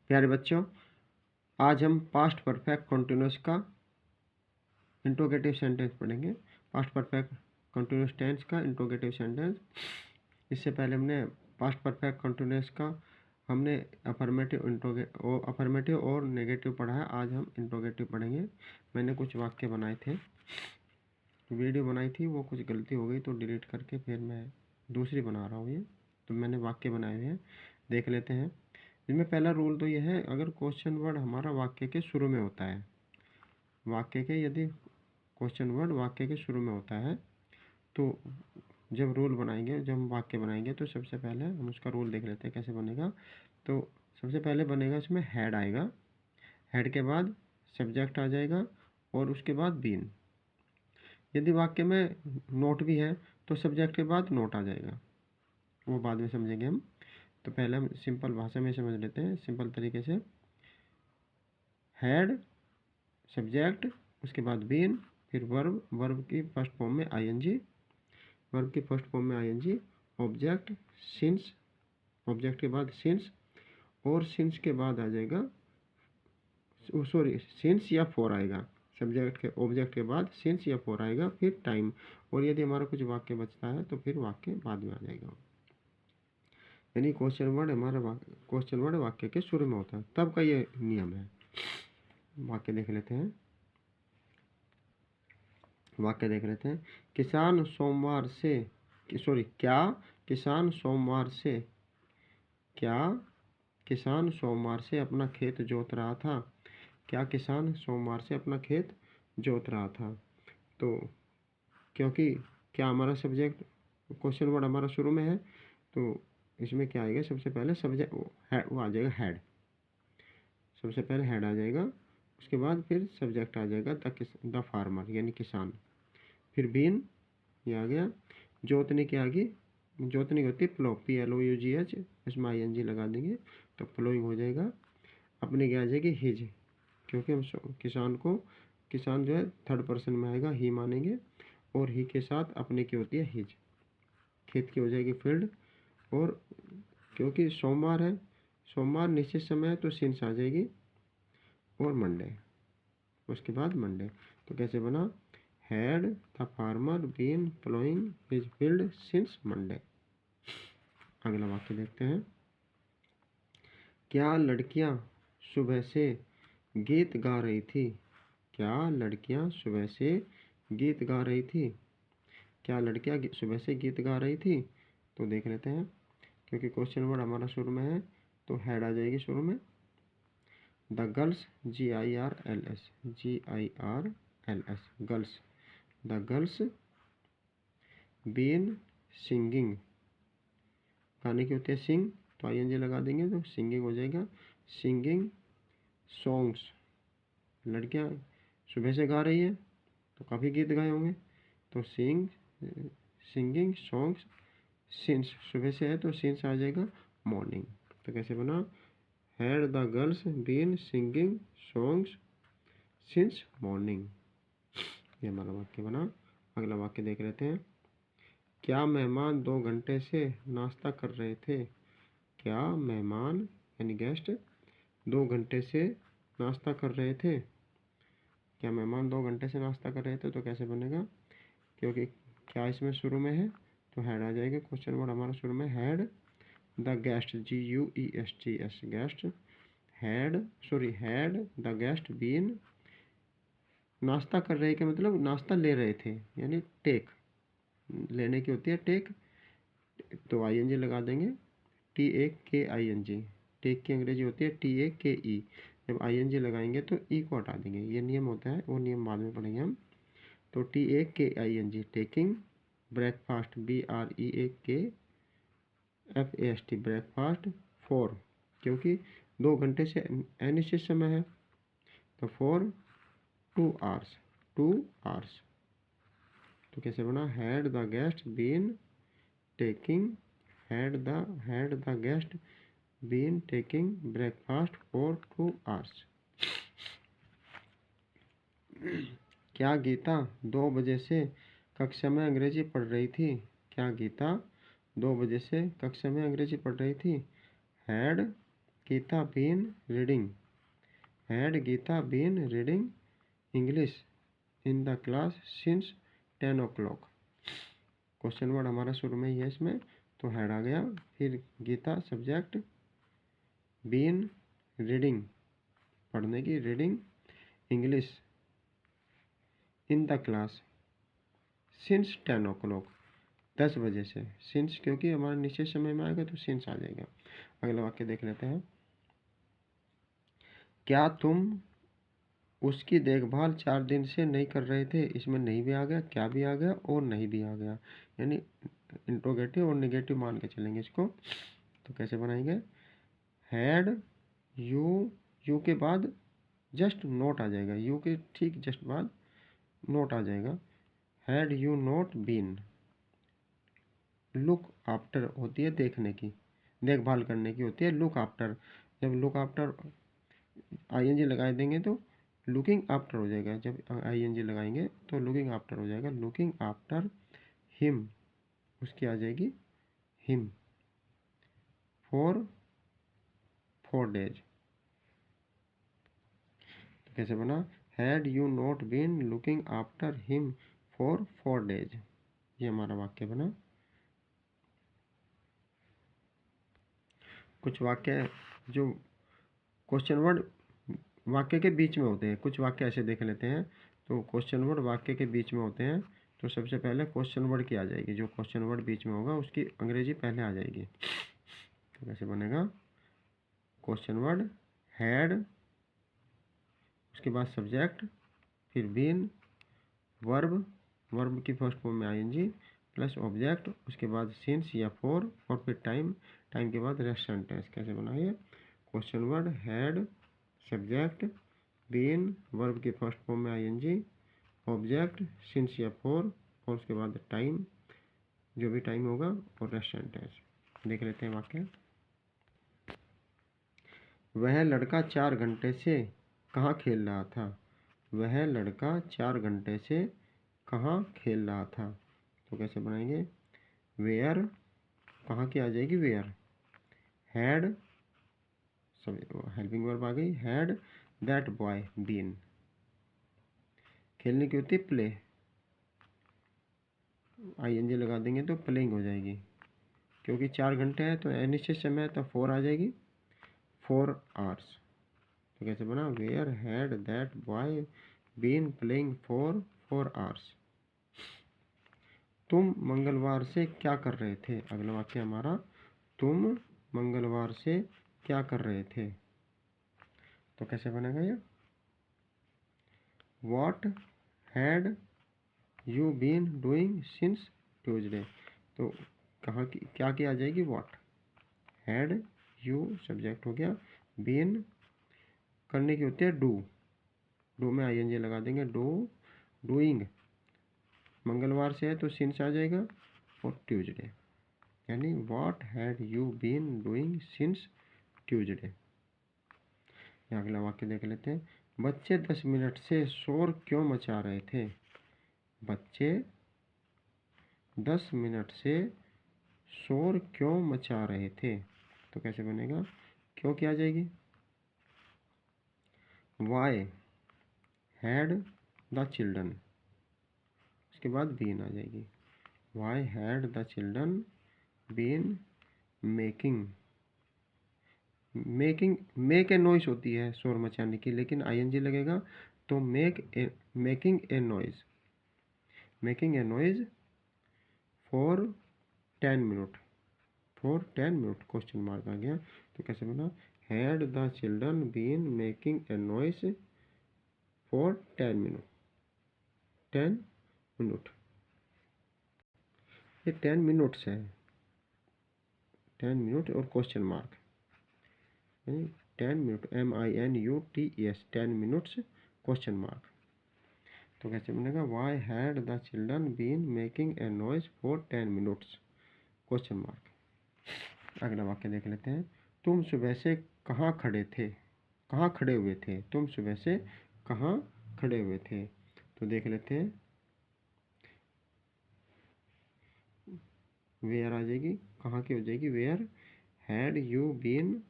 प्यारे बच्चों, आज हम पास्ट परफेक्ट कंटिन्यूअस का इंट्रोगेटिव सेंटेंस पढ़ेंगे। पास्ट परफेक्ट कंटिन्यूअस टेंस का इंट्रोगेटिव सेंटेंस। इससे पहले हमने पास्ट परफेक्ट कंटिन्यूअस का हमने अफर्मेटिव और नेगेटिव पढ़ा है। आज हम इंट्रोगेटिव पढ़ेंगे। मैंने कुछ वाक्य बनाए थे, वीडियो बनाई थी, वो कुछ गलती हो गई तो डिलीट करके फिर मैं दूसरी बना रहा हूँ। ये तो मैंने वाक्य बनाए हुए हैं, देख लेते हैं। इसमें पहला रूल तो यह है, अगर क्वेश्चन वर्ड हमारा वाक्य के शुरू में होता है, यदि क्वेश्चन वर्ड वाक्य के शुरू में होता है तो जब हम वाक्य बनाएंगे तो सबसे पहले हम उसका रूल देख लेते हैं कैसे बनेगा। तो सबसे पहले बनेगा, इसमें हेड आएगा, हेड के बाद सब्जेक्ट आ जाएगा और उसके बाद बीन। यदि वाक्य में नोट भी है तो सब्जेक्ट के बाद नोट आ जाएगा, वो बाद में समझेंगे हम। तो पहले हम सिंपल भाषा में समझ लेते हैं, सिंपल तरीके से। हेड, सब्जेक्ट, उसके बाद बीन, फिर वर्ब की फर्स्ट फॉर्म में आईएनजी, ऑब्जेक्ट, सिंस, ऑब्जेक्ट के बाद सिंस, और सिंस के बाद आ जाएगा सिंस या फॉर आएगा। ऑब्जेक्ट के बाद सिंस या फॉर आएगा, फिर टाइम। और यदि हमारा कुछ वाक्य बचता है तो फिर वाक्य बाद में आ जाएगा। यानी क्वेश्चन वर्ड वाक्य के शुरू में होता है, तब का ये नियम है। वाक्य देख लेते हैं। किसान सोमवार से क्या किसान सोमवार से अपना खेत जोत रहा था। तो क्योंकि क्या हमारा सब्जेक्ट, क्वेश्चन वर्ड हमारा शुरू में है, तो इसमें क्या आएगा, सबसे पहले सब्जेक्ट वो आ जाएगा हेड। सबसे पहले हेड आ जाएगा, उसके बाद फिर सब्जेक्ट आ जाएगा द फार्मर यानी किसान, फिर बीन ये आ गया। जोतने की आगे जोतने की होती है प्लो, PLOUGH, इसमें ING लगा देंगे तो प्लोइंग हो जाएगा। अपने क्या आ जाएगी हिज, क्योंकि हम किसान जो है थर्ड पर्सन में आएगा, ही मानेंगे, और ही के साथ अपने की होती है हिज। खेत की हो जाएगी फील्ड, और क्योंकि सोमवार निश्चित समय है तो सिंस आ जाएगी, और मंडे, उसके बाद मंडे। तो कैसे बना, had the farmer been ploughing his field since Monday. अगला वाक्य देखते हैं। क्या लड़कियां सुबह से गीत गा रही थी। क्या लड़कियां सुबह से गीत गा रही थी। तो देख लेते हैं, क्योंकि क्वेश्चन वर्ड हमारा शुरू में है तो हेड आ जाएगी शुरू में। The girls, GIRLS, girls, the girls been singing, गाने की होती है सिंग, तो ING लगा देंगे तो सिंगिंग हो जाएगा। सिंगिंग सॉन्ग्स, लड़कियां सुबह से गा रही है तो काफ़ी गीत गाए होंगे, तो सिंगिंग सॉन्ग्स सिंस, सुबह से है तो सिंस आ जाएगा मॉर्निंग। तो कैसे बना, had the girls been singing songs since morning. ये हमारा वाक्य बना। अगला वाक्य देख लेते हैं। क्या मेहमान 2 घंटे से नाश्ता कर रहे थे। क्या मेहमान यानी गेस्ट 2 घंटे से नाश्ता कर रहे थे। क्या मेहमान 2 घंटे से नाश्ता कर रहे थे, तो कैसे बनेगा, क्योंकि क्या इसमें शुरू में है तो हेड आ जाएगा। क्वेश्चन वर्ड हमारा शुरू में had the guest, GUESTS, guest, had the guest been, नाश्ता कर रहे के मतलब नाश्ता ले रहे थे, यानी टेक, लेने की होती है टेक, तो ING लगा देंगे, TAKING, टेक की अंग्रेजी होती है TAKE। जब ING लगाएंगे तो ई को हटा देंगे, ये नियम होता है, वो नियम बाद में पढ़ेंगे हम। तो TAKING, taking, breakfast, BREAKFAST, breakfast, for, क्योंकि 2 घंटे से अनिश्चित समय है तो फॉर 2 आवर्स। तो कैसे बना, had the guest been taking breakfast for 2 hours. क्या गीता 2 बजे से कक्षा में अंग्रेजी पढ़ रही थी। क्या गीता 2 बजे से कक्षा में अंग्रेजी पढ़ रही थी। Had Gita been reading, had Gita been reading English in the class since 10 o'clock। Question word हमारा शुरू में ही है इसमें, तो हैड आ गया, फिर गीता सब्जेक्ट, बीन रीडिंग पढ़ने की, reading English in the class since 10 o'clock 10 बजे से, सिंस क्योंकि हमारा नीचे समय में आएगा तो सिंस आ जाएगा। अगला वाक्य देख लेते हैं। क्या तुम उसकी देखभाल 4 दिन से नहीं कर रहे थे। इसमें नहीं भी आ गया, क्या भी आ गया और नहीं भी आ गया, यानी इंट्रोगेटिव और नेगेटिव मान के चलेंगे इसको। तो कैसे बनाएंगे, हैड यू के बाद जस्ट नोट आ जाएगा, यू के ठीक जस्ट बाद नोट आ जाएगा। Had you not been, look after होती है देखने की, देखभाल करने की होती है लुक आफ्टर। जब लुक आफ्टर आईएनजी लगा देंगे तो लुकिंग आफ्टर हो जाएगा, जब आईएनजी लगाएंगे तो लुकिंग आफ्टर हो जाएगा। लुकिंग आफ्टर हिम, उसकी आ जाएगी हिम, फॉर 4 days। तो कैसे बना, had you not been looking after him for 4 days, ये हमारा वाक्य बना। कुछ वाक्य जो क्वेश्चन वर्ड वाक्य के बीच में होते हैं, कुछ वाक्य ऐसे देख लेते हैं। तो क्वेश्चन वर्ड वाक्य के बीच में होते हैं, तो सबसे पहले क्वेश्चन वर्ड की आ जाएगी, जो क्वेश्चन वर्ड बीच में होगा उसकी अंग्रेजी पहले आ जाएगी। तो कैसे बनेगा, क्वेश्चन वर्ड हैड, उसके बाद सब्जेक्ट, फिर बीन, वर्ब, वर्ब की फर्स्ट फॉर्म में आईएनजी प्लस ऑब्जेक्ट, उसके बाद सिंस या फॉर, और फिर टाइम, टाइम के बाद रेस्ट सेंटेंस। कैसे बनाइए, question word had, subject, been, verb की फर्स्ट फॉर्म में आईएनजी, ऑब्जेक्ट, सिंस या फॉर, और उसके बाद टाइम, जो भी टाइम होगा, और रेस्ट सेंटेंस। देख लेते हैं वाक्य। वह लड़का 4 घंटे से कहाँ खेल रहा था। वह लड़का 4 घंटे से कहाँ खेल रहा था। तो कैसे बनाएंगे, वेयर, कहाँ की आ जाएगी वेयर, हैड, सब हेल्पिंग वर्ब आ गई, हैड दैट बॉय बीन, खेलने की होती है प्ले, आईएनजी लगा देंगे तो प्लेइंग हो जाएगी, क्योंकि 4 घंटे है तो अनिश्चित समय है तो 4 आ जाएगी, 4 hours। तो कैसे बना, where had that boy been playing for 4 hours। तुम मंगलवार से क्या कर रहे थे। अगला वाक्य हमारा, तुम मंगलवार से क्या कर रहे थे। तो कैसे बनेगा ये, what had you been doing since Tuesday. तो कहाँ की क्या आ जाएगी, व्हाट, हैड यू सब्जेक्ट हो गया, बीन करने की होती है डू, डू में आईएनजी लगा देंगे, डू, डूइंग, मंगलवार से है तो सिंस आ जाएगा, और ट्यूजडे, यानी what had you been doing since Tuesday. अगला वाक्य देख लेते हैं। बच्चे 10 मिनट से शोर क्यों मचा रहे थे। बच्चे 10 मिनट से शोर क्यों मचा रहे थे। तो कैसे बनेगा, क्यों क्या आ जाएगी, वाई हैड द चिल्ड्रन, उसके बाद बीन आ जाएगी, why had the children been making, making, make a noise होती है शोर मचाने की, लेकिन आईएनजी लगेगा तो making a noise, making a noise for 10 minute, for 10 minute question mark आ गया। तो कैसे बना, had the children been making a noise for 10 minute, 10 minute, ये 10 मिनट्स है, 10 मिनट और question mark, 10 minute, MINUTES, 10 minutes question mark. तो कैसे बनेगा, why had the children been making a noise for 10 minutes question mark. अगला वाक्य देख लेते हैं। तुम सुबह से कहाँ खड़े थे, कहाँ खड़े हुए थे। तुम सुबह से कहाँ खड़े हुए थे। तो देख लेते हैं, वेयर आ जाएगी, कहाँ की हो जाएगी, where had you been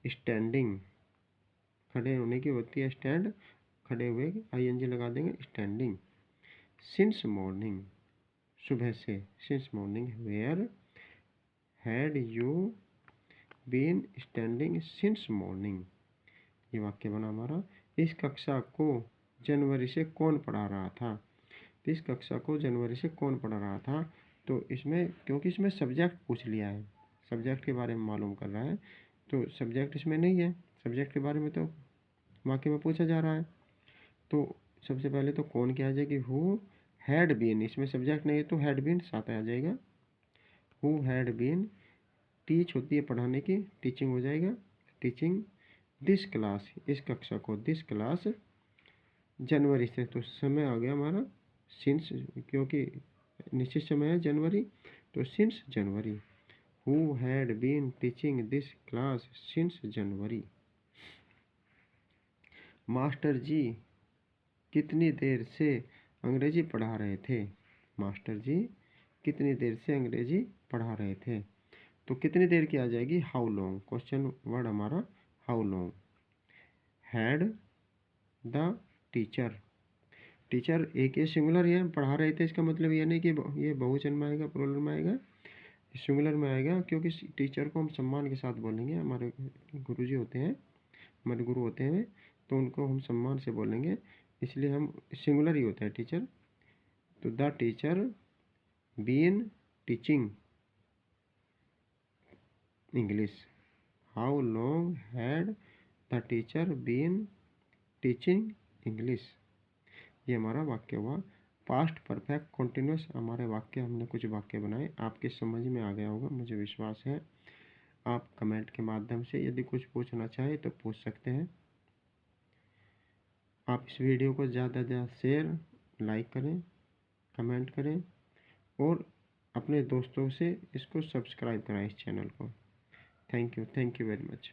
standing, खड़े होने की होती है स्टैंड, खड़े हुए ING लगा देंगे स्टैंडिंग। सिंस मॉर्निंग, सुबह से, since morning. Where had you been standing since morning. ये वाक्य बना हमारा। इस कक्षा को जनवरी से कौन पढ़ा रहा था? इस कक्षा को जनवरी से कौन पढ़ा रहा था? तो इसमें, क्योंकि इसमें सब्जेक्ट पूछ लिया है, सब्जेक्ट के बारे में मालूम कर रहा है, तो सब्जेक्ट इसमें नहीं है, सब्जेक्ट के बारे में तो वाक्य में पूछा जा रहा है। तो सबसे पहले तो कौन क्या आ जाएगी? हु हैड बीन, इसमें सब्जेक्ट नहीं है तो हैड बीन साथ आ जाएगा। हु हैड बीन, टीच होती है पढ़ाने की, टीचिंग हो जाएगा, टीचिंग दिस क्लास, इस कक्षा को, दिस क्लास जनवरी से, तो समय आ गया हमारा सिंस, क्योंकि निश्चित समय है जनवरी, तो since January. Who had been teaching this class since January. Master ji कितनी देर से अंग्रेजी पढ़ा रहे थे? मास्टर जी कितनी देर से अंग्रेजी पढ़ा रहे थे? तो कितनी देर की आ जाएगी? हाउ लॉन्ग, क्वेश्चन वर्ड हमारा how long. Had the teacher, teacher एक ये सिंगुलर है, पढ़ा रहे थे, इसका मतलब ये नहीं कि ये बहुवचन में आएगा, प्लूरल में आएगा, सिंगुलर में आएगा, क्योंकि टीचर को हम सम्मान के साथ बोलेंगे। हमारे गुरुजी होते हैं, हमारे गुरु होते हैं, तो उनको हम सम्मान से बोलेंगे, इसलिए हम सिंगुलर ही होता है टीचर। तो the teacher been teaching English. How long had the teacher been teaching English. ये हमारा वाक्य हुआ। पास्ट परफेक्ट कॉन्टिन्यूस हमारे वाक्य, हमने कुछ वाक्य बनाए, आपके समझ में आ गया होगा मुझे विश्वास है। आप कमेंट के माध्यम से यदि कुछ पूछना चाहे तो पूछ सकते हैं। आप इस वीडियो को ज़्यादा से ज़्यादा शेयर, लाइक करें, कमेंट करें और अपने दोस्तों से इसको सब्सक्राइब कराएं, इस चैनल को। Thank you very much.